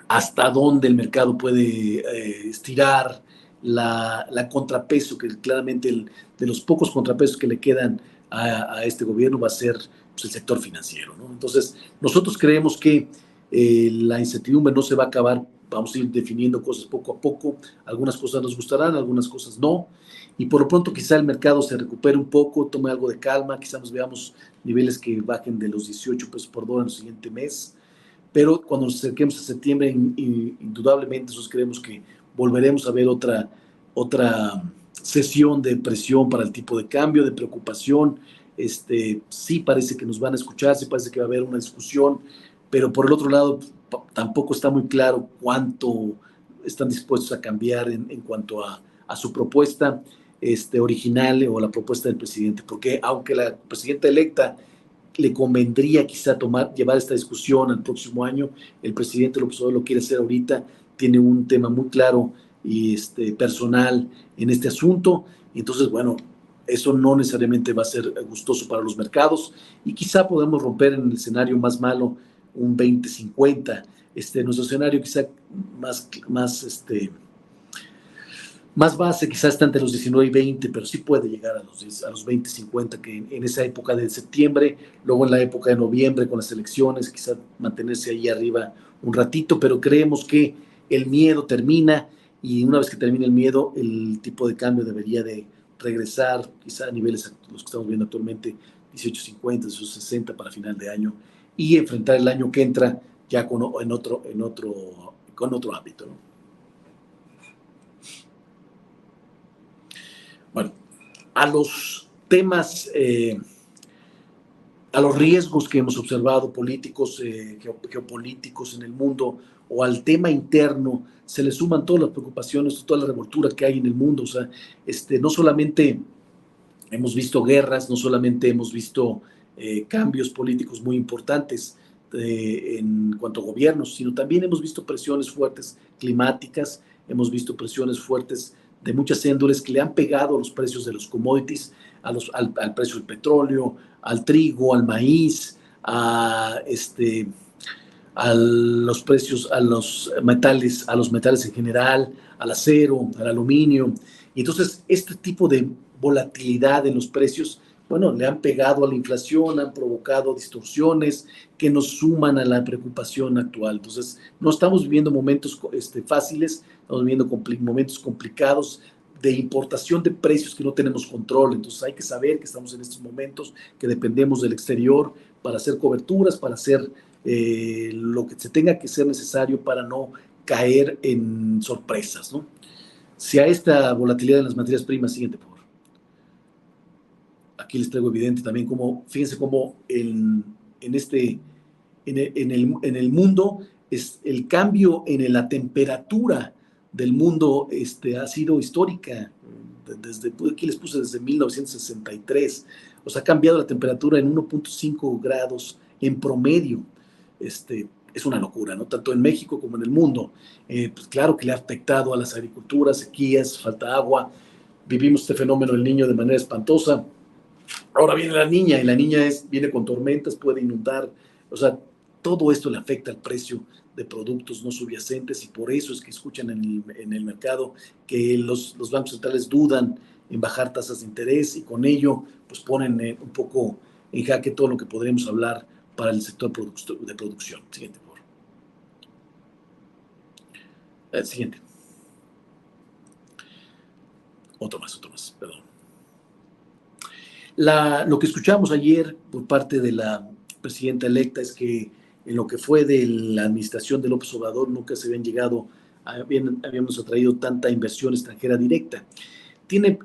Speaker 2: hasta dónde el mercado puede estirar la contrapeso, que claramente de los pocos contrapesos que le quedan a este gobierno va a ser pues, el sector financiero, ¿no? Entonces, nosotros creemos que la incertidumbre no se va a acabar, vamos a ir definiendo cosas poco a poco, algunas cosas nos gustarán, algunas cosas no, y por lo pronto quizá el mercado se recupere un poco, tome algo de calma, quizá nos veamos niveles que bajen de los 18 pesos por dólar en el siguiente mes, pero cuando nos acerquemos a septiembre, indudablemente nosotros creemos que volveremos a ver otra sesión de presión para el tipo de cambio, de preocupación. Sí parece que nos van a escuchar, sí parece que va a haber una discusión, pero por el otro lado tampoco está muy claro cuánto están dispuestos a cambiar en cuanto a su propuesta original o la propuesta del presidente, porque aunque la presidenta electa le convendría quizá llevar esta discusión al próximo año, el presidente López Obrador lo quiere hacer ahorita, tiene un tema muy claro y personal en este asunto, y entonces, bueno, eso no necesariamente va a ser gustoso para los mercados, y quizá podemos romper en el escenario más malo un 20-50, nuestro escenario quizá más base, quizás está entre los 19 y 20, pero sí puede llegar a los 20, 50, que en esa época de septiembre, luego en la época de noviembre con las elecciones, quizás mantenerse ahí arriba un ratito, pero creemos que el miedo termina, y una vez que termine el miedo, el tipo de cambio debería de regresar quizá a niveles los que estamos viendo actualmente, 18.50, 18.60 para final de año, y enfrentar el año que entra ya con otro ámbito, ¿no? Bueno, a los temas, a los riesgos que hemos observado políticos, geopolíticos en el mundo, o al tema interno, se le suman todas las preocupaciones, toda la revoltura que hay en el mundo. O sea, no solamente hemos visto guerras, no solamente hemos visto cambios políticos muy importantes en cuanto a gobiernos, sino también hemos visto presiones fuertes climáticas, hemos visto presiones fuertes de muchas índoles que le han pegado a los precios de los commodities, al precio del petróleo, al trigo, al maíz, a los precios, a los metales en general, al acero, al aluminio. Y entonces este tipo de volatilidad en los precios, bueno, le han pegado a la inflación, han provocado distorsiones que nos suman a la preocupación actual. Entonces, no estamos viviendo momentos fáciles, estamos viviendo momentos complicados de importación de precios que no tenemos control. Entonces, hay que saber que estamos en estos momentos, que dependemos del exterior para hacer coberturas, para hacer lo que se tenga que ser necesario para no caer en sorpresas, ¿no? Si a esta volatilidad en las materias primas, siguiente, por favor. Aquí les traigo evidente también cómo, fíjense cómo en el mundo, el cambio en la temperatura del mundo ha sido histórica. Aquí les puse desde 1963. O sea, ha cambiado la temperatura en 1.5 grados en promedio, es una locura, ¿no? Tanto en México como en el mundo. Pues claro que le ha afectado a las agriculturas, sequías, falta de agua. Vivimos este fenómeno del Niño de manera espantosa. Ahora viene la niña, y la niña viene con tormentas, puede inundar. O sea, todo esto le afecta al precio de productos no subyacentes, y por eso es que escuchan en el mercado que los bancos centrales dudan en bajar tasas de interés, y con ello pues ponen un poco en jaque todo lo que podríamos hablar para el sector de producción. Siguiente, por favor. Siguiente. Otro más, perdón. Lo que escuchamos ayer por parte de la presidenta electa es que en lo que fue de la administración de López Obrador nunca se habíamos atraído tanta inversión extranjera directa. Tiene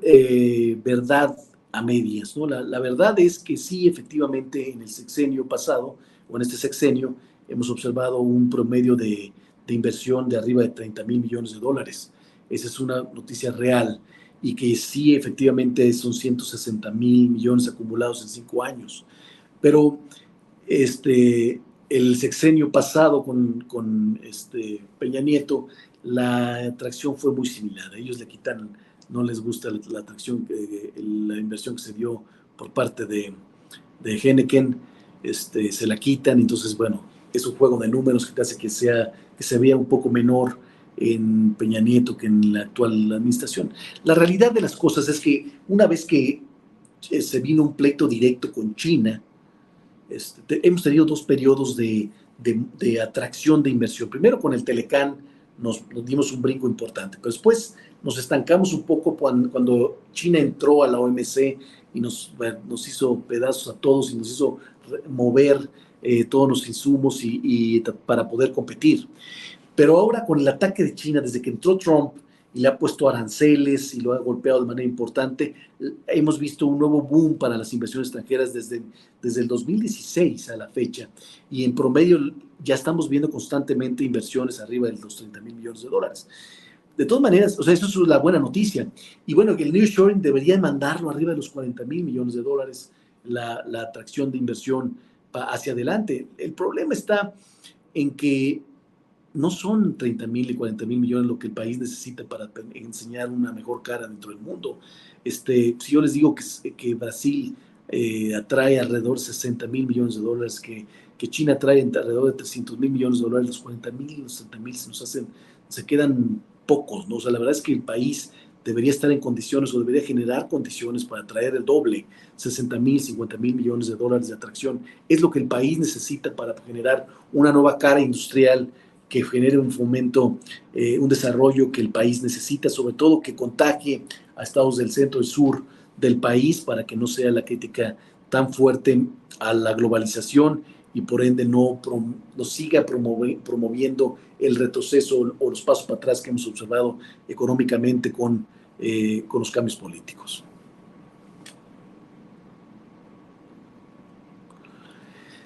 Speaker 2: verdad a medias, ¿no? La verdad es que sí, efectivamente, en el sexenio pasado, o en este sexenio, hemos observado un promedio de inversión de arriba de 30,000 millones de dólares. Esa es una noticia real, y que sí, efectivamente, son 160,000 millones acumulados en 5 años. Pero el sexenio pasado con Peña Nieto, la atracción fue muy similar. Ellos le quitan, no les gusta la atracción, la inversión que se dio por parte de Heineken, se la quitan. Entonces, bueno, es un juego de números que hace que se vea un poco menor en Peña Nieto que en la actual administración. La realidad de las cosas es que una vez que se vino un pleito directo con China, hemos tenido 2 periodos de atracción de inversión. Primero con el Telecán nos dimos un brinco importante, pero después nos estancamos un poco cuando China entró a la OMC y nos hizo pedazos a todos y nos hizo mover todos los insumos para poder competir. Pero ahora con el ataque de China, desde que entró Trump y le ha puesto aranceles y lo ha golpeado de manera importante, hemos visto un nuevo boom para las inversiones extranjeras desde el 2016 a la fecha. Y en promedio ya estamos viendo constantemente inversiones arriba de los 30,000 millones de dólares. De todas maneras, o sea, eso es la buena noticia. Y bueno, que el nearshoring debería mandarlo arriba de los 40,000 millones de dólares, la atracción de inversión hacia adelante. El problema está en que no son 30,000 y 40,000 millones lo que el país necesita para enseñar una mejor cara dentro del mundo. Si yo les digo que Brasil atrae alrededor de 60,000 millones de dólares, que China atrae alrededor de 300,000 millones de dólares, los 40,000 y los 60,000 se quedan pocos, ¿no? O sea, la verdad es que el país debería estar en condiciones, o debería generar condiciones para atraer el doble, 60,000, 50,000 millones de dólares de atracción. Es lo que el país necesita para generar una nueva cara industrial que genere un fomento, un desarrollo que el país necesita, sobre todo que contagie a estados del centro y sur del país, para que no sea la crítica tan fuerte a la globalización y por ende no siga promoviendo el retroceso o los pasos para atrás que hemos observado económicamente con los cambios políticos.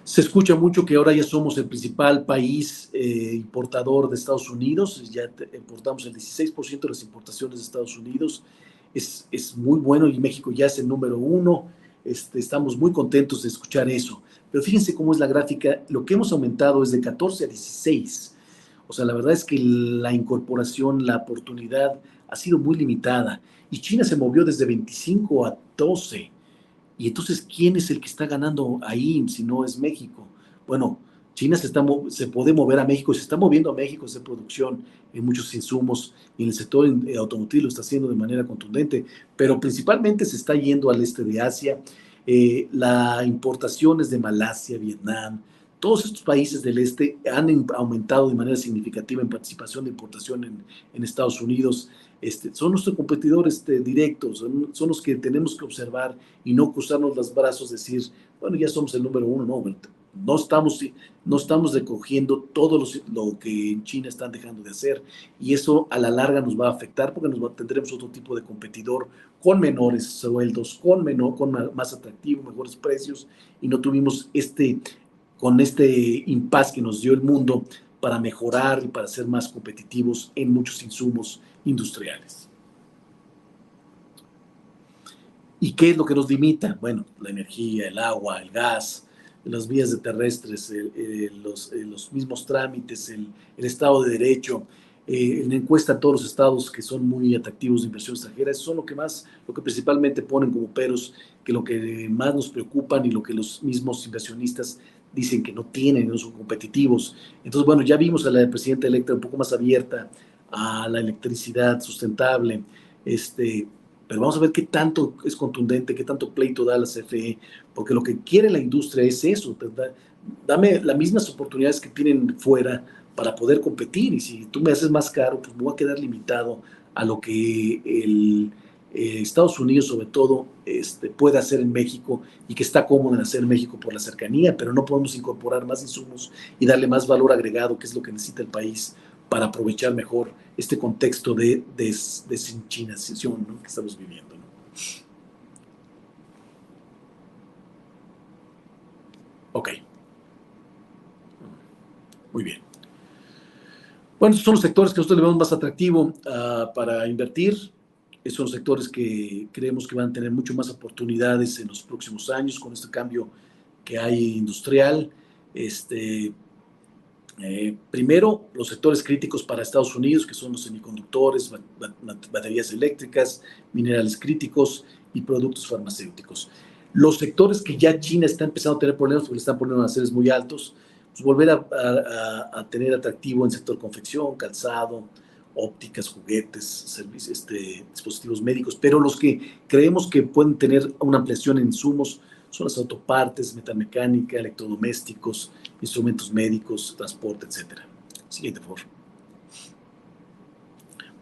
Speaker 2: Se escucha mucho que ahora ya somos el principal país importador de Estados Unidos. Ya importamos el 16% de las importaciones de Estados Unidos. Es muy bueno, y México ya es el número 1. Estamos muy contentos de escuchar eso. Pero fíjense cómo es la gráfica. Lo que hemos aumentado es de 14 a 16. O sea, la verdad es que la incorporación, la oportunidad ha sido muy limitada. Y China se movió desde 25 a 12. Y entonces, ¿quién es el que está ganando ahí si no es México? Bueno, China se puede mover a México, se está moviendo a México, hacer producción en muchos insumos, y en el sector automotriz lo está haciendo de manera contundente, pero principalmente se está yendo al este de Asia. Las importaciones de Malasia, Vietnam, todos estos países del este han aumentado de manera significativa en participación de importación en Estados Unidos. Son nuestros competidores directos, son los que tenemos que observar y no cruzarnos los brazos, decir, bueno, ya somos el número 1. No estamos recogiendo todo lo que en China están dejando de hacer, y eso a la larga nos va a afectar, porque tendremos otro tipo de competidor con menores sueldos, con más atractivo, mejores precios, y no tuvimos con este impasse que nos dio el mundo para mejorar y para ser más competitivos en muchos insumos industriales. ¿Y qué es lo que nos limita? Bueno, la energía, el agua, el gas, las vías de terrestres, los mismos trámites, el Estado de Derecho, en la encuesta a todos los estados que son muy atractivos de inversión extranjera, eso son lo que principalmente ponen como peros, que lo que más nos preocupan y lo que los mismos inversionistas dicen que no tienen, no son competitivos. Entonces, bueno, ya vimos a la presidenta electa un poco más abierta a la electricidad sustentable, pero vamos a ver qué tanto es contundente, qué tanto pleito da la CFE, porque lo que quiere la industria es eso, dame las mismas oportunidades que tienen fuera para poder competir, y si tú me haces más caro, pues me voy a quedar limitado a lo que Estados Unidos sobre todo puede hacer en México, y que está cómodo en hacer en México por la cercanía, pero no podemos incorporar más insumos y darle más valor agregado, que es lo que necesita el país para aprovechar mejor este contexto de deschinación, ¿no?, que estamos viviendo, ¿no? Ok, muy bien. Bueno, estos son los sectores que nosotros le vemos más atractivo para invertir. Esos son los sectores que creemos que van a tener mucho más oportunidades en los próximos años con este cambio que hay industrial. Primero, los sectores críticos para Estados Unidos, que son los semiconductores, baterías eléctricas, minerales críticos y productos farmacéuticos. Los sectores que ya China está empezando a tener problemas porque le están poniendo aranceles muy altos, pues volver a tener atractivo en el sector confección, calzado, ópticas, juguetes, servicios, dispositivos médicos, pero los que creemos que pueden tener una ampliación en insumos son las autopartes, metalmecánica, electrodomésticos, instrumentos médicos, transporte, etcétera. Siguiente, por favor.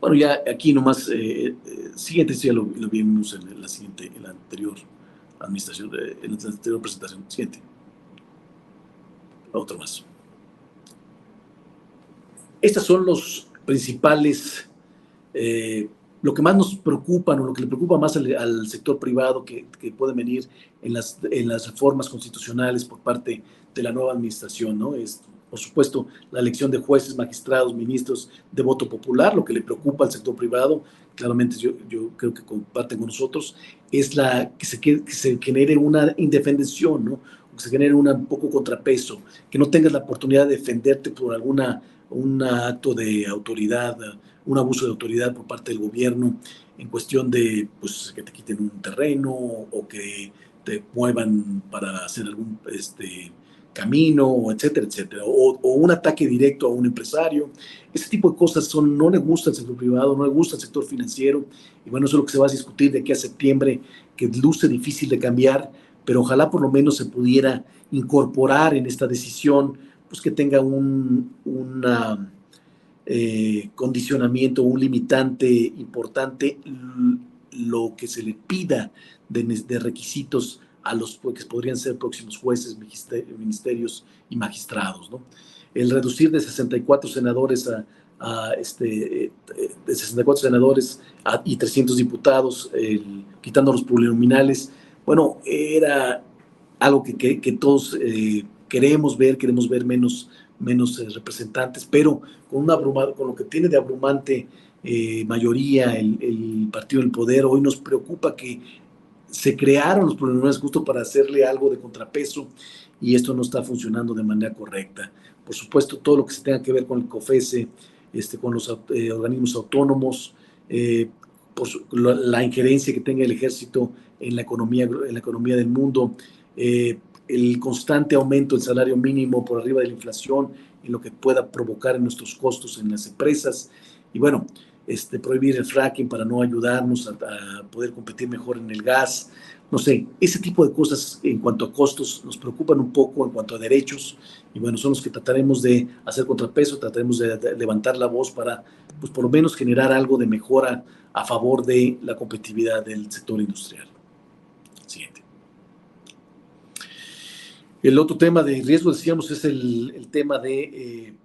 Speaker 2: Bueno, ya aquí nomás, siguiente, ya lo vimos en la anterior administración, en la anterior presentación. Siguiente. Otro más. Estas son los principales, lo que más nos preocupa, o lo que le preocupa más al sector privado que puede venir en las reformas constitucionales por parte de la nueva administración, ¿no? Por supuesto, la elección de jueces, magistrados, ministros de voto popular. Lo que le preocupa al sector privado, claramente yo creo que comparten con nosotros, es que se genere una indefensión, ¿no? Que se genere un poco contrapeso, que no tengas la oportunidad de defenderte por un acto de autoridad, un abuso de autoridad por parte del gobierno en cuestión de, pues, que te quiten un terreno o que te muevan para hacer algún camino, etcétera, etcétera, o un ataque directo a un empresario. Ese tipo de cosas no le gusta al sector privado, no le gusta al sector financiero, y bueno, eso es lo que se va a discutir de aquí a septiembre, que luce difícil de cambiar, pero ojalá por lo menos se pudiera incorporar en esta decisión, pues que tenga una condicionamiento, un limitante importante, lo que se le pida de requisitos a los que podrían ser próximos jueces, ministerios y magistrados, ¿no? El reducir de 64 senadores de 64 senadores y 300 diputados, quitando los plurinominales, bueno, era algo que todos queremos ver menos representantes, pero con lo que tiene de abrumante mayoría el partido del poder, hoy nos preocupa que se crearon los plurinominales justo para hacerle algo de contrapeso, y esto no está funcionando de manera correcta. Por supuesto, todo lo que se tenga que ver con el COFESE, con los organismos autónomos, la injerencia que tenga el ejército en la economía del mundo, el constante aumento del salario mínimo por arriba de la inflación, en lo que pueda provocar en nuestros costos en las empresas, y bueno, prohibir el fracking para no ayudarnos a poder competir mejor en el gas. No sé, ese tipo de cosas en cuanto a costos nos preocupan un poco, en cuanto a derechos, y bueno, son los que trataremos de hacer contrapeso, trataremos de levantar la voz para, pues, por lo menos generar algo de mejora a favor de la competitividad del sector industrial. Siguiente. El otro tema de riesgo, decíamos, es el tema de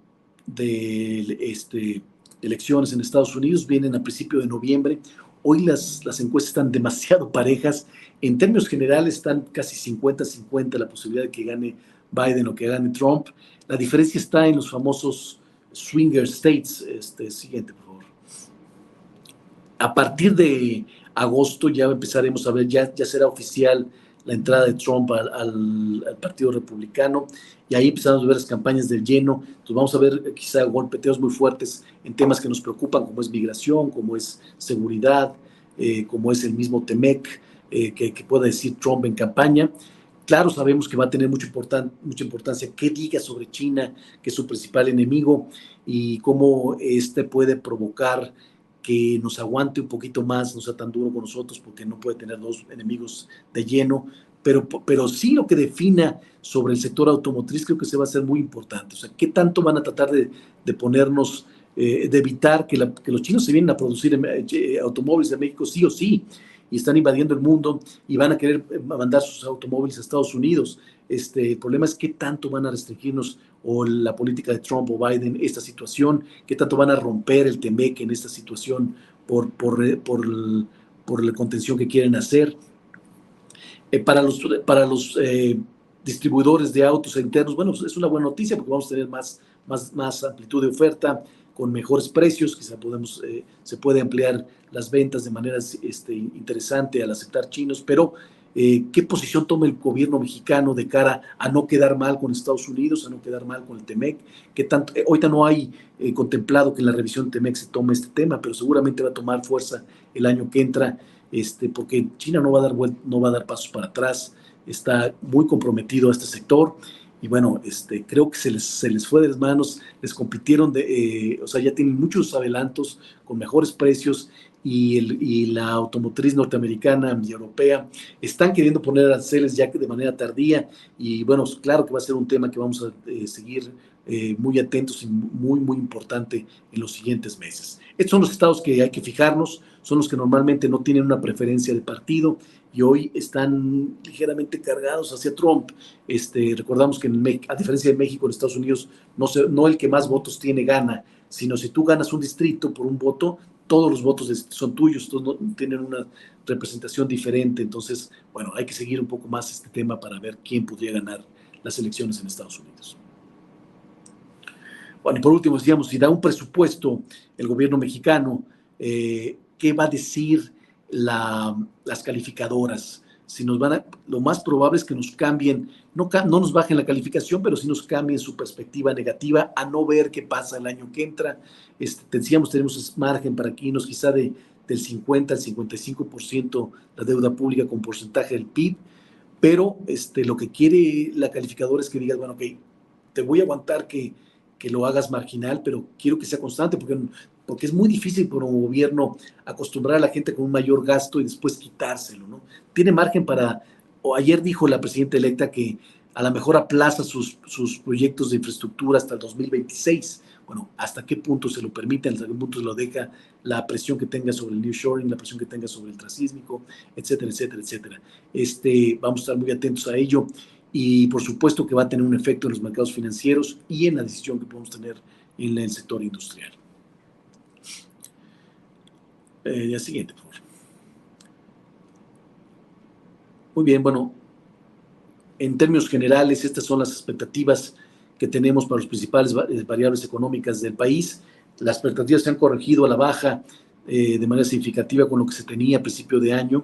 Speaker 2: elecciones en Estados Unidos. Vienen a principio de noviembre. Hoy las encuestas están demasiado parejas. En términos generales están casi 50-50 la posibilidad de que gane Biden o que gane Trump. La diferencia está en los famosos swinger states. Siguiente, por favor. A partir de agosto ya empezaremos a ver, ya será oficial la entrada de Trump al Partido Republicano, y ahí empezamos a ver las campañas del lleno. Entonces vamos a ver quizá golpeteos muy fuertes en temas que nos preocupan, como es migración, como es seguridad, como es el mismo TEMEC, que pueda decir Trump en campaña. Claro, sabemos que va a tener mucha importancia qué diga sobre China, que es su principal enemigo, y cómo puede provocar que nos aguante un poquito más, no sea tan duro con nosotros, porque no puede tener dos enemigos de lleno, pero sí lo que defina sobre el sector automotriz creo que se va a ser muy importante. O sea, ¿qué tanto van a tratar de ponernos, de evitar que los chinos se vienen a producir automóviles en México sí o sí, y están invadiendo el mundo y van a querer mandar sus automóviles a Estados Unidos? El problema es qué tanto van a restringirnos, o la política de Trump o Biden, esta situación, qué tanto van a romper el TEMEC en esta situación por la contención que quieren hacer. Para los distribuidores de autos internos, bueno, es una buena noticia porque vamos a tener más amplitud de oferta con mejores precios, quizá se puede ampliar las ventas de manera interesante al aceptar chinos, pero ¿qué posición toma el gobierno mexicano de cara a no quedar mal con Estados Unidos, a no quedar mal con el TEMEC? Ahorita no hay contemplado que en la revisión TEMEC se tome este tema, pero seguramente va a tomar fuerza el año que entra, porque China no va a dar pasos para atrás, está muy comprometido a este sector. Y bueno, creo que se les fue de las manos, les compitieron, o sea, ya tienen muchos adelantos con mejores precios, y la automotriz norteamericana y europea están queriendo poner aranceles ya de manera tardía, y bueno, claro que va a ser un tema que vamos a seguir muy atentos y muy, muy importante en los siguientes meses. Estos son los estados que hay que fijarnos, son los que normalmente no tienen una preferencia de partido y hoy están ligeramente cargados hacia Trump. Recordamos que a diferencia de México, en Estados Unidos, no el que más votos tiene gana, sino si tú ganas un distrito por un voto, todos los votos son tuyos, todos tienen una representación diferente. Entonces, bueno, hay que seguir un poco más este tema para ver quién podría ganar las elecciones en Estados Unidos. Bueno, y por último, decíamos, si da un presupuesto el gobierno mexicano, ¿qué va a decir las calificadoras? Si lo más probable es que nos cambien, no nos bajen la calificación, pero sí nos cambien su perspectiva negativa a no ver qué pasa el año que entra. Decíamos, tenemos margen para que irnos quizá del 50 al 55% la deuda pública con porcentaje del PIB, pero lo que quiere la calificadora es que digas, bueno, ok, te voy a aguantar que lo hagas marginal, pero quiero que sea constante, porque es muy difícil por un gobierno acostumbrar a la gente con un mayor gasto y después quitárselo, ¿no? Tiene margen o ayer dijo la presidenta electa que a lo mejor aplaza sus proyectos de infraestructura hasta el 2026. Bueno, ¿hasta qué punto se lo permite? ¿Hasta qué punto se lo deja la presión que tenga sobre el nearshoring, la presión que tenga sobre el transísmico, etcétera, etcétera, etcétera? Vamos a estar muy atentos a ello. Y por supuesto que va a tener un efecto en los mercados financieros y en la decisión que podemos tener en el sector industrial. La siguiente, por favor. Muy bien, bueno, en términos generales, estas son las expectativas que tenemos para los principales variables económicas del país. Las expectativas se han corregido a la baja de manera significativa con lo que se tenía a principio de año.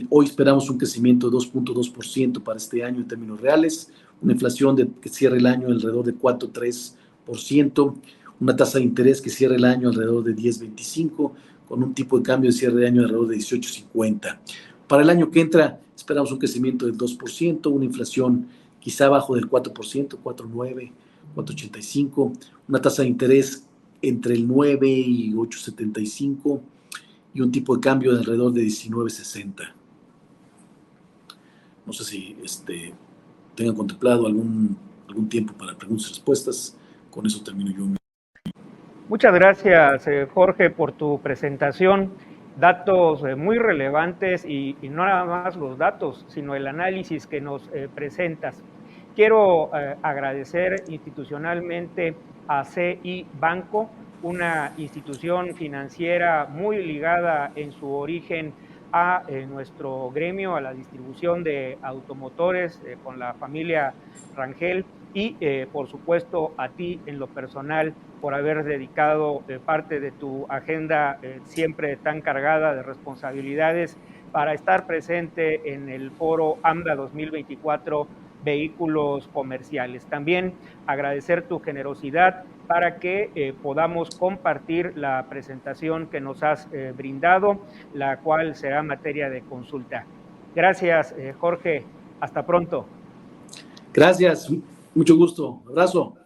Speaker 2: Hoy esperamos un crecimiento de 2.2% para este año en términos reales, una inflación que cierre el año alrededor de 4.3%, una tasa de interés que cierre el año alrededor de 10.25%, con un tipo de cambio de cierre de año alrededor de 18.50. Para el año que entra esperamos un crecimiento del 2%, una inflación quizá abajo del 4%, 4.9%, 4.85%, una tasa de interés entre el 9 y 8.75%, y un tipo de cambio de alrededor de 19.60. No sé si tengan contemplado algún tiempo para preguntas y respuestas. Con eso termino yo.
Speaker 1: Muchas gracias, Jorge, por tu presentación. Datos muy relevantes y no nada más los datos, sino el análisis que nos presentas. Quiero agradecer institucionalmente a CI Banco, una institución financiera muy ligada en su origen a nuestro gremio, a la distribución de automotores con la familia Rangel, y por supuesto a ti en lo personal por haber dedicado parte de tu agenda siempre tan cargada de responsabilidades para estar presente en el foro AMDA 2024 Vehículos Comerciales. También agradecer tu generosidad para que podamos compartir la presentación que nos has brindado, la cual será materia de consulta. Gracias, Jorge. Hasta pronto.
Speaker 2: Gracias. Mucho gusto. Abrazo.